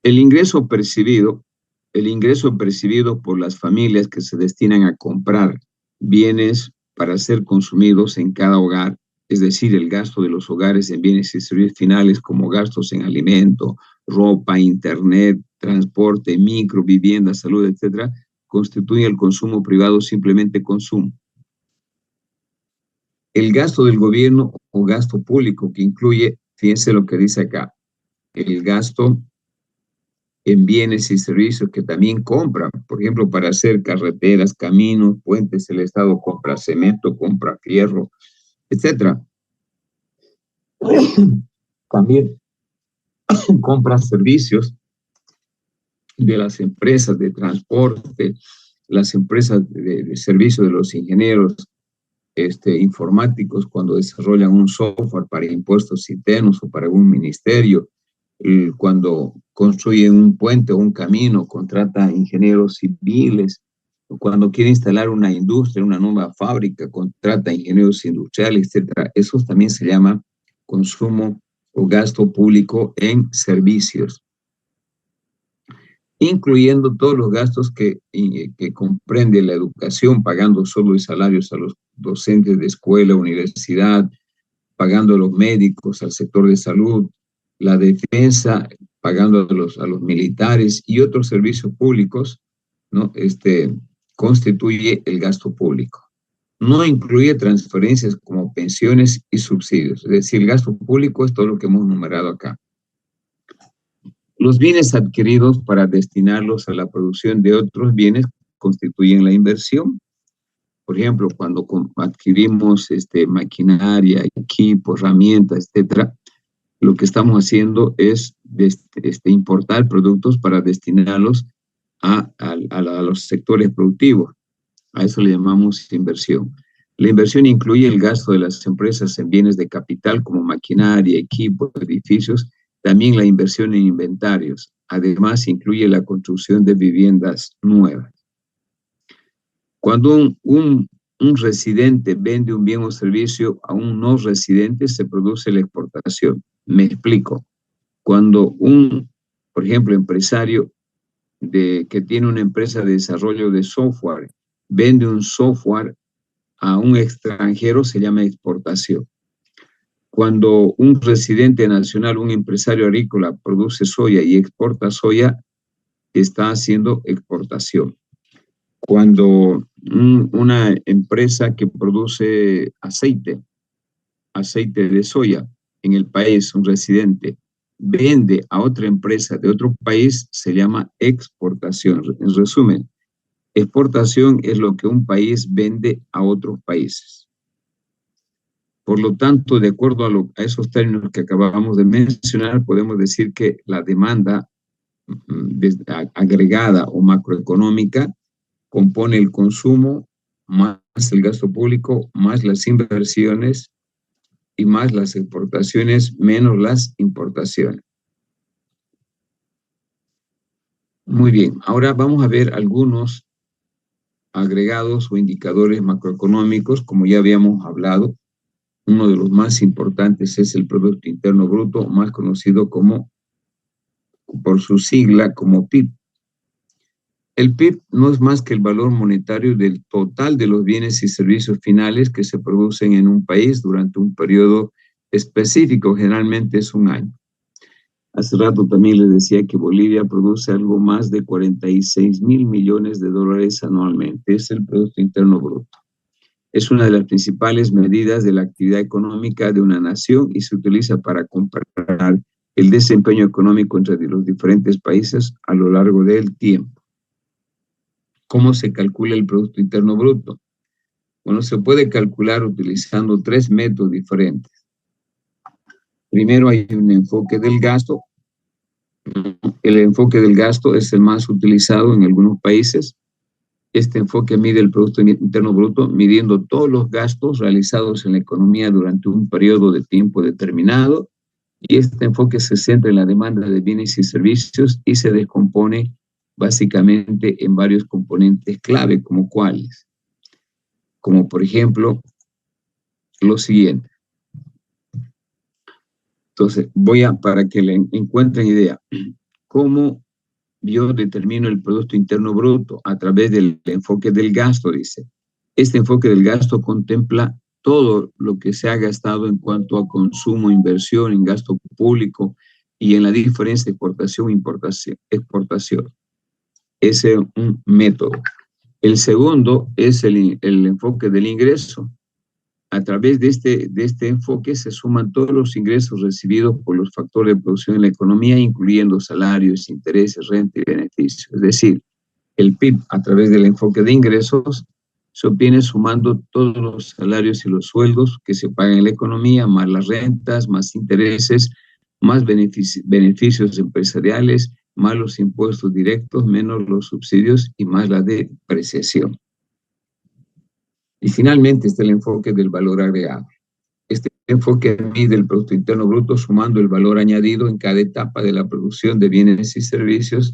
El ingreso percibido por las familias que se destinan a comprar bienes para ser consumidos en cada hogar, es decir, el gasto de los hogares en bienes y servicios finales como gastos en alimento, ropa, internet, transporte, micro, vivienda, salud, etcétera, constituye el consumo privado, simplemente consumo. El gasto del gobierno o gasto público, que incluye, fíjense lo que dice acá, el gasto en bienes y servicios que también compran, por ejemplo, para hacer carreteras, caminos, puentes, el Estado compra cemento, compra fierro, etcétera. También compra servicios de las empresas de transporte, las empresas de servicio de los ingenieros informáticos cuando desarrollan un software para impuestos internos o para algún ministerio, cuando construyen un puente o un camino, contrata ingenieros civiles, o cuando quiere instalar una industria, una nueva fábrica, contrata ingenieros industriales, etcétera. Eso también se llama consumo o gasto público en servicios, incluyendo todos los gastos que comprende la educación, pagando solo salarios a los docentes de escuela, universidad, pagando a los médicos, al sector de salud, la defensa, pagando a los militares y otros servicios públicos, ¿no? Constituye el gasto público. No incluye transferencias como pensiones y subsidios. Es decir, el gasto público es todo lo que hemos numerado acá. Los bienes adquiridos para destinarlos a la producción de otros bienes constituyen la inversión. Por ejemplo, cuando adquirimos maquinaria, equipos, herramientas, etcétera, lo que estamos haciendo es importar productos para destinarlos a los sectores productivos. A eso le llamamos inversión. La inversión incluye el gasto de las empresas en bienes de capital como maquinaria, equipos, edificios, también la inversión en inventarios. Además, incluye la construcción de viviendas nuevas. Cuando un residente vende un bien o servicio a un no residente, se produce la exportación. Me explico. Cuando por ejemplo, empresario que tiene una empresa de desarrollo de software, vende un software a un extranjero, se llama exportación. Cuando un residente nacional, un empresario agrícola, produce soya y exporta soya, está haciendo exportación. Cuando una empresa que produce aceite de soya en el país, un residente, vende a otra empresa de otro país, se llama exportación. En resumen, exportación es lo que un país vende a otros países. Por lo tanto, de acuerdo a esos términos que acabamos de mencionar, podemos decir que la demanda agregada o macroeconómica compone el consumo más el gasto público, más las inversiones y más las exportaciones, menos las importaciones. Muy bien, ahora vamos a ver algunos agregados o indicadores macroeconómicos, como ya habíamos hablado. Uno de los más importantes es el Producto Interno Bruto, más conocido por su sigla como PIB. El PIB no es más que el valor monetario del total de los bienes y servicios finales que se producen en un país durante un periodo específico, generalmente es un año. Hace rato también les decía que Bolivia produce algo más de 46.000 millones de dólares anualmente. Es el Producto Interno Bruto. Es una de las principales medidas de la actividad económica de una nación y se utiliza para comparar el desempeño económico entre los diferentes países a lo largo del tiempo. ¿Cómo se calcula el Producto Interno Bruto? Bueno, se puede calcular utilizando 3 métodos diferentes. Primero hay un enfoque del gasto. El enfoque del gasto es el más utilizado en algunos países. Este enfoque mide el Producto Interno Bruto midiendo todos los gastos realizados en la economía durante un periodo de tiempo determinado, y este enfoque se centra en la demanda de bienes y servicios y se descompone básicamente en varios componentes clave, como cuáles. Como por ejemplo, lo siguiente. Entonces, para que le encuentren idea, ¿cómo yo determino el Producto Interno Bruto? A través del enfoque del gasto, dice. Este enfoque del gasto contempla todo lo que se ha gastado en cuanto a consumo, inversión, en gasto público y en la diferencia de exportación e exportación. Ese es un método. El segundo es el enfoque del ingreso. A través de este enfoque se suman todos los ingresos recibidos por los factores de producción en la economía, incluyendo salarios, intereses, renta y beneficios. Es decir, el PIB a través del enfoque de ingresos se obtiene sumando todos los salarios y los sueldos que se pagan en la economía, más las rentas, más intereses, más beneficios empresariales, más los impuestos directos, menos los subsidios y más la depreciación. Y finalmente está el enfoque del valor agregado. Este enfoque mide el Producto Interno Bruto sumando el valor añadido en cada etapa de la producción de bienes y servicios.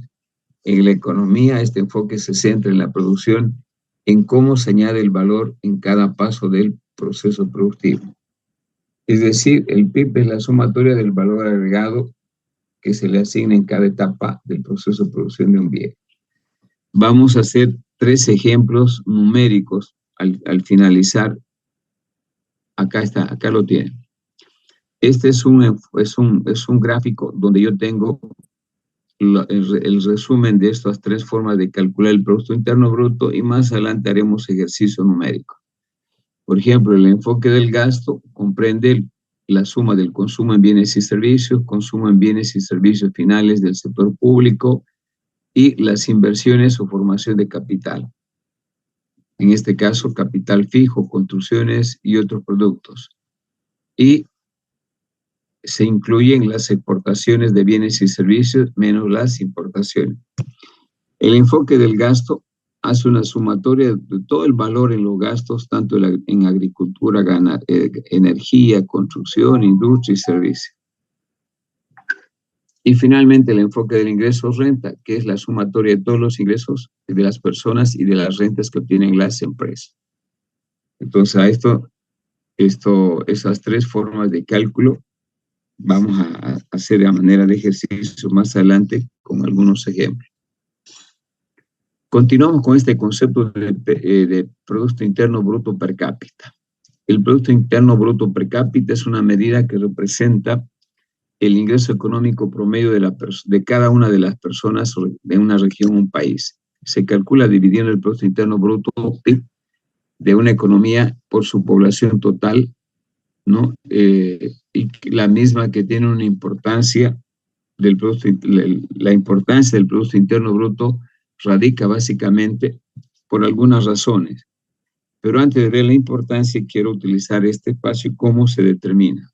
En la economía, este enfoque se centra en la producción, en cómo se añade el valor en cada paso del proceso productivo. Es decir, el PIB es la sumatoria del valor agregado que se le asigna en cada etapa del proceso de producción de un bien. Vamos a hacer 3 ejemplos numéricos al finalizar. Acá está, acá lo tienen. Este es un gráfico donde yo tengo el resumen de estas 3 formas de calcular el Producto Interno Bruto, y más adelante haremos ejercicio numérico. Por ejemplo, el enfoque del gasto comprende la suma del consumo en bienes y servicios, consumo en bienes y servicios finales del sector público y las inversiones o formación de capital. En este caso, capital fijo, construcciones y otros productos. Y se incluyen las exportaciones de bienes y servicios menos las importaciones. El enfoque del gasto hace una sumatoria de todo el valor en los gastos, tanto en agricultura, energía, construcción, industria y servicios. Y finalmente el enfoque del ingreso renta, que es la sumatoria de todos los ingresos de las personas y de las rentas que obtienen las empresas. Entonces a esas 3 formas de cálculo vamos a hacer de manera de ejercicio más adelante con algunos ejemplos. Continuamos con este concepto de Producto Interno Bruto per cápita. El Producto Interno Bruto per cápita es una medida que representa el ingreso económico promedio de cada una de las personas de una región o un país. Se calcula dividiendo el Producto Interno Bruto de una economía por su población total, ¿no? Y la misma que tiene una importancia del producto, la importancia del Producto Interno Bruto radica básicamente por algunas razones. Pero antes de ver la importancia, quiero utilizar este espacio y cómo se determina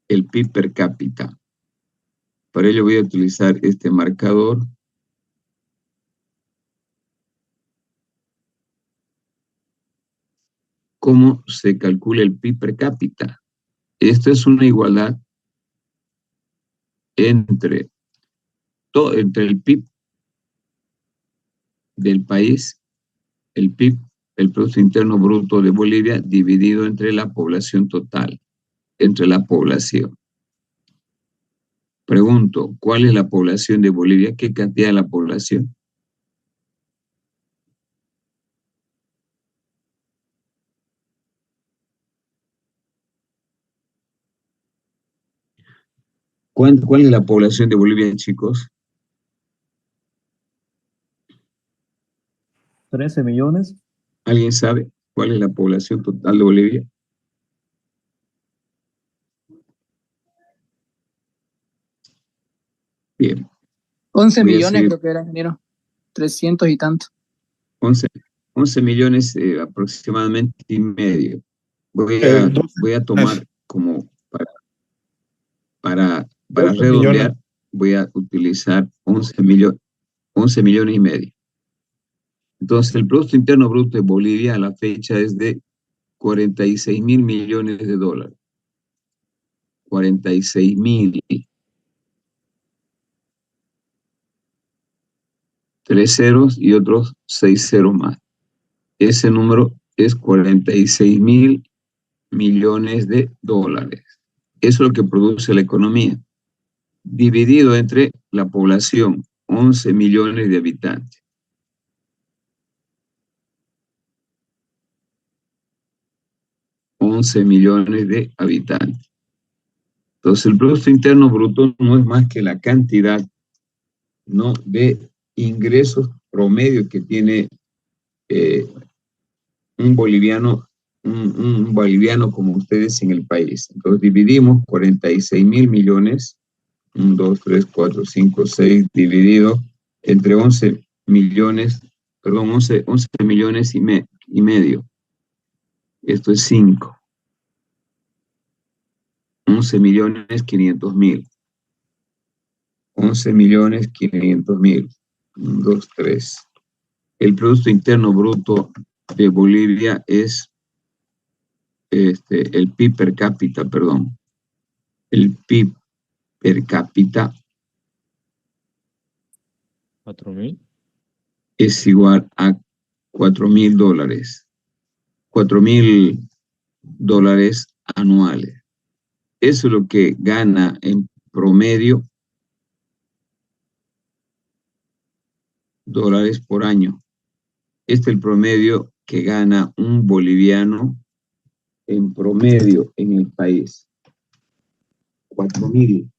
el PIB per cápita. Para ello voy a utilizar este marcador. ¿Cómo se calcula el PIB per cápita? Esto es una igualdad entre el PIB del país, el PIB, el Producto Interno Bruto de Bolivia, dividido entre la población total, entre la población. Pregunto, ¿cuál es la población de Bolivia? ¿Qué cantidad de la población? ¿Cuál es la población de Bolivia, chicos? 13 millones. ¿Alguien sabe cuál es la población total de Bolivia? Bien. 11 millones creo que era, ingeniero. 300 y tanto. 11 millones aproximadamente y medio. Voy a tomar como para redondear, voy a utilizar 11 millones y medio. Entonces, el Producto Interno Bruto de Bolivia a la fecha es de 46.000 millones de dólares. 46.000. 3 ceros y otros 6 ceros más. Ese número es 46.000 millones de dólares. Eso es lo que produce la economía, dividido entre la población, 11 millones de habitantes. Entonces, el Producto Interno Bruto no es más que la cantidad, ¿no?, de ingresos promedio que tiene un boliviano como ustedes en el país. Entonces, dividimos 46.000 millones, 1, 2, 3, 4, 5, 6, dividido entre 11 millones y medio. Esto es 5. 11.500.000. 11.500.000. 1, 2, 3. El Producto Interno Bruto de Bolivia es el PIB per cápita, perdón. El PIB per cápita 4.000. es igual a $4.000. $4.000 anuales. Eso es lo que gana en promedio dólares por año. Este es el promedio que gana un boliviano en promedio en el país. $4.000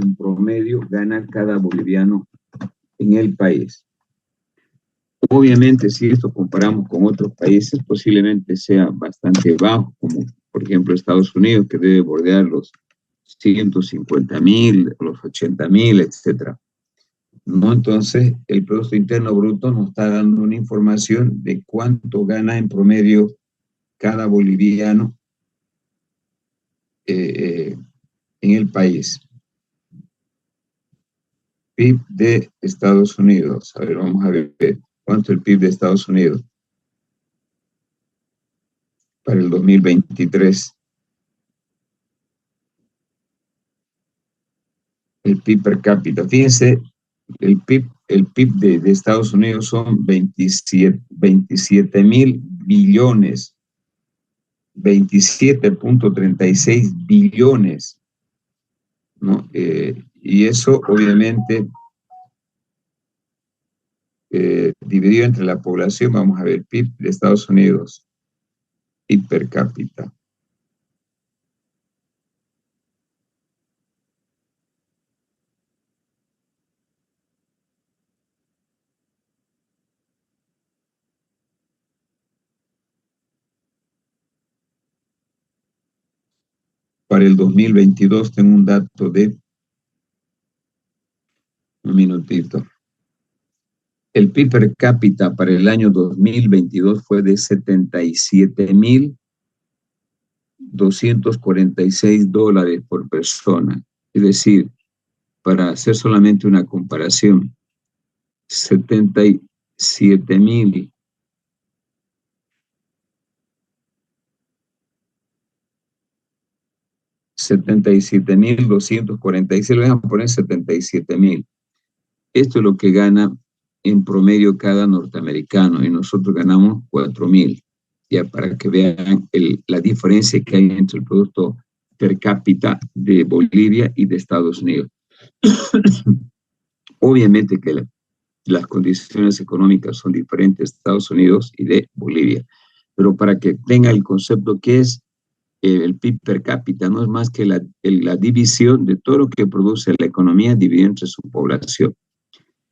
en promedio gana cada boliviano en el país. Obviamente, si esto comparamos con otros países, posiblemente sea bastante bajo, como por ejemplo Estados Unidos, que debe bordear los 150.000, los 80.000, etc. ¿No? Entonces, el Producto Interno Bruto nos está dando una información de cuánto gana en promedio cada boliviano en el país. PIB de Estados Unidos. A ver, vamos a ver cuánto es el PIB de Estados Unidos para el 2023. El PIB per cápita. Fíjense, el PIB de Estados Unidos son 27.000 billones. 27.36 billones, ¿no? Y eso obviamente dividido entre la población, vamos a ver, PIB de Estados Unidos, PIB per cápita. Para el 2022 tengo un dato de Un minutito. El PIB per cápita para el año 2022 fue de $77,246 por persona. Es decir, para hacer solamente una comparación, 77,246, le van a poner 77,000. Esto es lo que gana en promedio cada norteamericano y nosotros ganamos 4,000. Ya para que vean la diferencia que hay entre el producto per cápita de Bolivia y de Estados Unidos. Obviamente que las condiciones económicas son diferentes de Estados Unidos y de Bolivia, pero para que tenga el concepto que es el PIB per cápita, no es más que la división de todo lo que produce la economía dividida entre su población.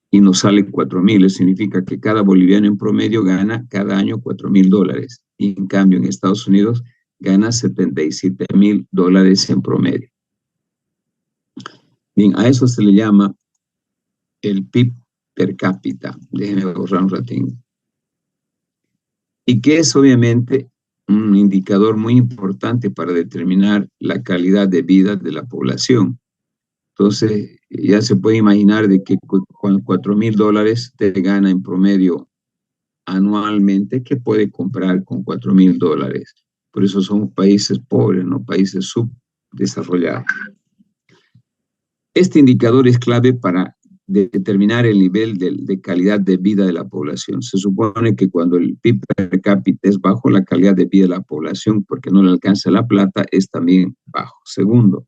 Y nos sale 4,000, eso significa que cada boliviano en promedio gana cada año $4,000. Y en cambio en Estados Unidos gana $77,000 en promedio. Bien, a eso se le llama el PIB per cápita. Déjenme borrar un ratito. Y que es obviamente un indicador muy importante para determinar la calidad de vida de la población. Entonces, ya se puede imaginar de que con $4,000 te gana en promedio anualmente, ¿qué puede comprar con $4,000? Por eso somos países pobres, no países subdesarrollados. Este indicador es clave para determinar el nivel de calidad de vida de la población. Se supone que cuando el PIB per cápita es bajo, la calidad de vida de la población, porque no le alcanza la plata, es también bajo. Segundo,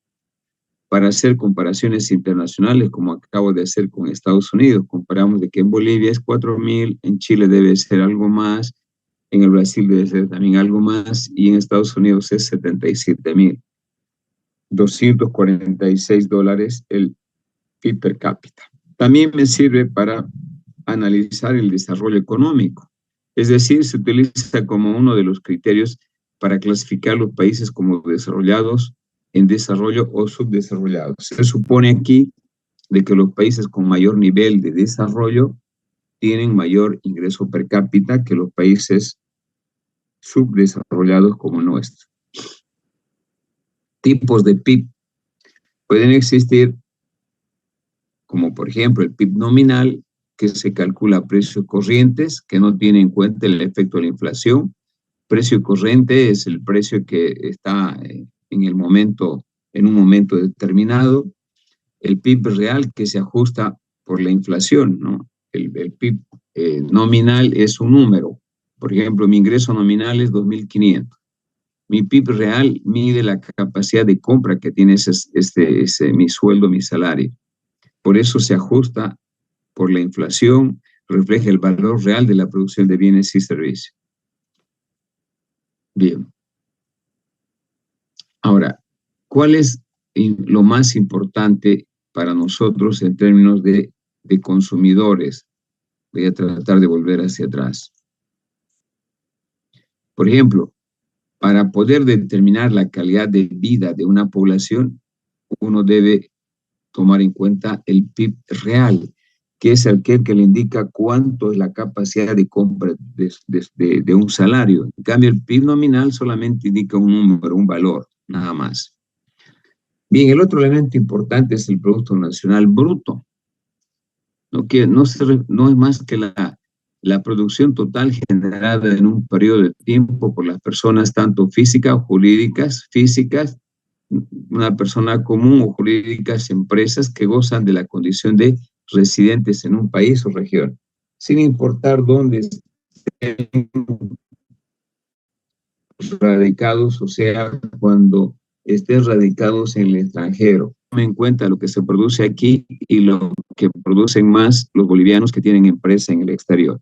para hacer comparaciones internacionales, como acabo de hacer con Estados Unidos, comparamos de que en Bolivia es 4,000, en Chile debe ser algo más, en el Brasil debe ser también algo más, y en Estados Unidos es $77,246 el PIB per cápita. También me sirve para analizar el desarrollo económico, es decir, se utiliza como uno de los criterios para clasificar los países como desarrollados, en desarrollo o subdesarrollados. Se supone aquí de que los países con mayor nivel de desarrollo tienen mayor ingreso per cápita que los países subdesarrollados como nuestro. Tipos de PIB pueden existir, como por ejemplo el PIB nominal, que se calcula a precios corrientes, que no tiene en cuenta el efecto de la inflación. Precio corriente es el precio que está en un momento determinado. El PIB real, que se ajusta por la inflación, ¿no? El PIB nominal es un número. Por ejemplo, mi ingreso nominal es 2.500. Mi PIB real mide la capacidad de compra que tiene mi sueldo, mi salario. Por eso se ajusta por la inflación, refleja el valor real de la producción de bienes y servicios. Bien. Ahora, ¿cuál es lo más importante para nosotros en términos de consumidores? Voy a tratar de volver hacia atrás. Por ejemplo, para poder determinar la calidad de vida de una población, uno debe tomar en cuenta el PIB real, que es aquel que le indica cuánto es la capacidad de compra de un salario. En cambio, el PIB nominal solamente indica un número, un valor, nada más. Bien, el otro elemento importante es el Producto Nacional Bruto, ¿no? Que no es más que la producción total generada en un periodo de tiempo por las personas, tanto físicas o jurídicas, físicas, una persona común o jurídicas, empresas que gozan de la condición de residentes en un país o región, sin importar dónde estén radicados, o sea, cuando estén radicados en el extranjero. Tome en cuenta lo que se produce aquí y lo que producen más los bolivianos que tienen empresa en el exterior.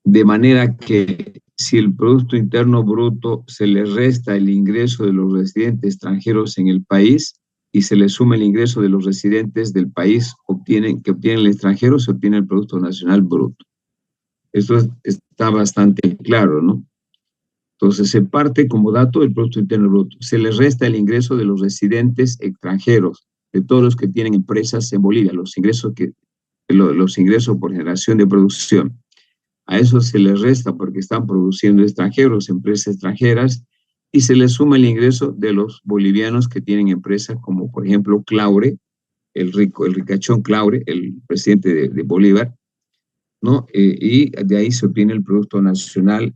De manera que si el Producto Interno Bruto se le resta el ingreso de los residentes extranjeros en el país y se le suma el ingreso de los residentes del país que obtienen el extranjero, se obtiene el Producto Nacional Bruto. Esto está bastante claro, ¿no? Entonces se parte como dato del Producto Interno Bruto. Se le resta el ingreso de los residentes extranjeros de todos los que tienen empresas en Bolivia, los ingresos por generación de producción. A eso se les resta porque están produciendo extranjeros, empresas extranjeras, y se les suma el ingreso de los bolivianos que tienen empresas como, por ejemplo, Claure, el ricachón Claure, el presidente de Bolívar, ¿no? Y de ahí se obtiene el Producto Nacional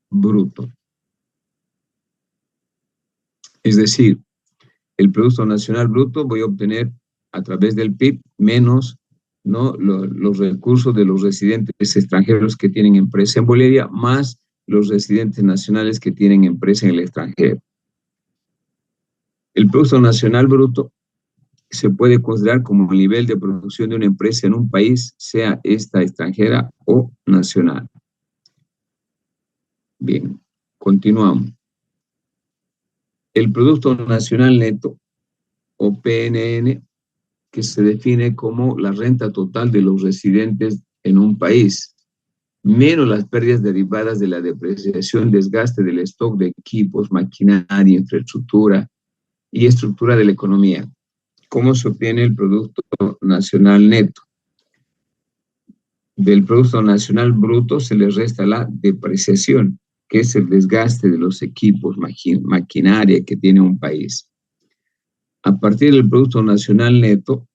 Bruto. Es decir, el Producto Nacional Bruto voy a obtener a través del PIB menos, ¿no?, los recursos de los residentes extranjeros que tienen empresa en Bolivia, más los residentes nacionales que tienen empresa en el extranjero. El Producto Nacional Bruto se puede considerar como el nivel de producción de una empresa en un país, sea esta extranjera o nacional. Bien, continuamos. El Producto Nacional Neto, o PNN, que se define como la renta total de los residentes en un país, menos las pérdidas derivadas de la depreciación, desgaste del stock de equipos, maquinaria, infraestructura y estructura de la economía. ¿Cómo se obtiene el Producto Nacional Neto? Del Producto Nacional Bruto se le resta la depreciación, que es el desgaste de los equipos, maquinaria que tiene un país. A partir del Producto Nacional Neto,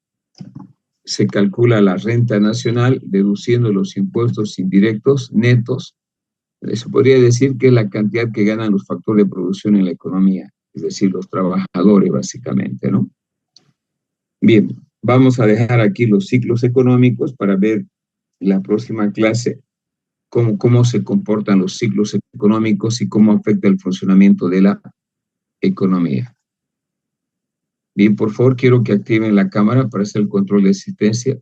se calcula la renta nacional deduciendo los impuestos indirectos netos. Se podría decir que es la cantidad que ganan los factores de producción en la economía, es decir, los trabajadores básicamente, ¿no? Bien, vamos a dejar aquí los ciclos económicos para ver la próxima clase cómo se comportan los ciclos económicos y cómo afecta el funcionamiento de la economía. Bien, por favor, quiero que activen la cámara para hacer el control de asistencia.